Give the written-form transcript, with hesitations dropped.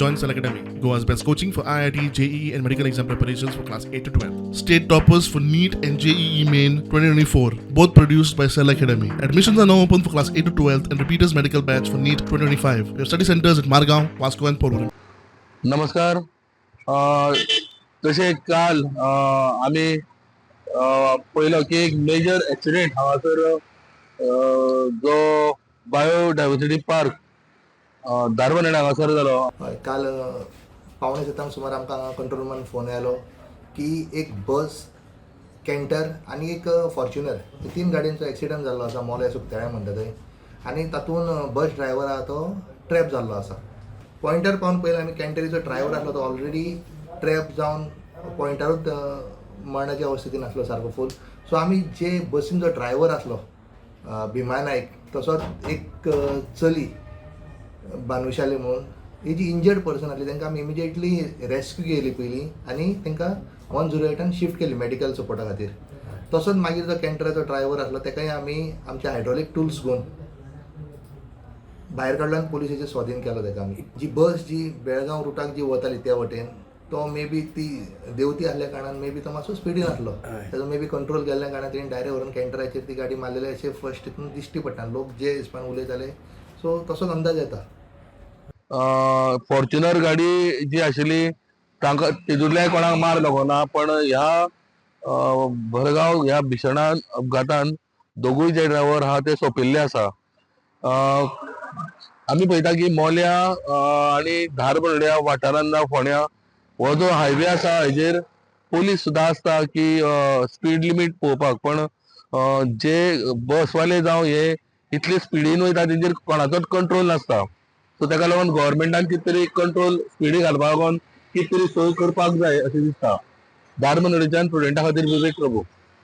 Join Cell Academy, Goa's best coaching for IIT, JEE, and medical exam preparations for class 8 to 12. State toppers for NEET and JEE Main 2024, both produced by Cell Academy. Admissions are now open for class 8 to 12th and repeaters medical batch for NEET 2025. We have study centers at Margao, Vasco, and Porvorim. नमस्कार. तसे काल आम्ही पळयलो की एक major accident हांगासर जो biodiversity park Dharbandora हांगासर जालो. हय, काल पावणे 7 सुमार आमकां कंट्रोल रुमान फोन आयलो की एक बस, कॅन्टर आनी एक फॉर्च्युनर हे 3 गाडयांचो एक्सिडंट जाल्लो आसा मोल्या सुकतेळे म्हणटा थंय. आनी तातूंत बस ड्रायव्हर आहा तो ट्रॅप जाल्लो आसा. पॉयंटार पावन पयलें आमी कॅन्टरीचो ड्रायव्हर आसलो तो ऑलरेडी ट्रॅप जावन पॉयंटारूच मरणाच्या अवस्थेंत आसलो सारको फूल. सो आमी जे बसीन जो ड्रायव्हर आसलो भिमा नायक, तसोच एक चली बानुशाली म्हणून, ही जी इंजर्ड पर्सन आसली तांकां आमी इमिजिएटली रेस्क्यू केली पयलीं आनी तांकां 108 शिफ्ट केली मेडिकल सपोर्टा खातीर. तसोच मागीर जो कॅन्टराचो ड्रायव्हर आसलो ताकाय आमी आमचे हायड्रॉलीक टूल्स घेवन भायर काडलो आनी पुलिसाचे स्वाधीन केलो ताका आमी. जी बस जी बेळगांव रुटाक जी वताली त्या वटेन, तो मे बी ती देंवती आसल्या कारणान मे बी तो मातसो स्पिडीन आसलो. ताजो मे बी कंट्रोल केल्ल्या कारणान तेणी डायरेक्ट व्हरून कॅन्टराचेर ती गाडी मारलेली अशें फर्स्ट तितून दिश्टी पडटा. लोक जे हिसपान उलयताले, सो तसोच अंदाज येता. फॉर्च्युनर गाडी जी आशिल्ली तांकां तितूंतल्यान कोणाक मार लागना, पण ह्या भरगांव ह्या भीषण अपघातान दोगूय जे ड्रायव्हर आहा ते सोंपिल्ले आसा. आमी पळयता की मोल्या आनी धारबांदोड्या वाठारांत फोंड्या हो जो हायवे आसा हेजेर पोलीस सुद्दां आसता की स्पीड लिमीट पळोवपाक, पण जे बसवाले जावं हे इतले स्पिडीन वयता तेंचेर कोणाचोच कंट्रोल नासता. सो ताका लागून गव्हर्मेंटान कितें तरी कंट्रोल स्पिडी घालपाक लागून कितें तरी सोय करपाक जाय अशें दिसता. धारबांदोडेच्यान प्रुडेंटा खातीर विवेक प्रभू.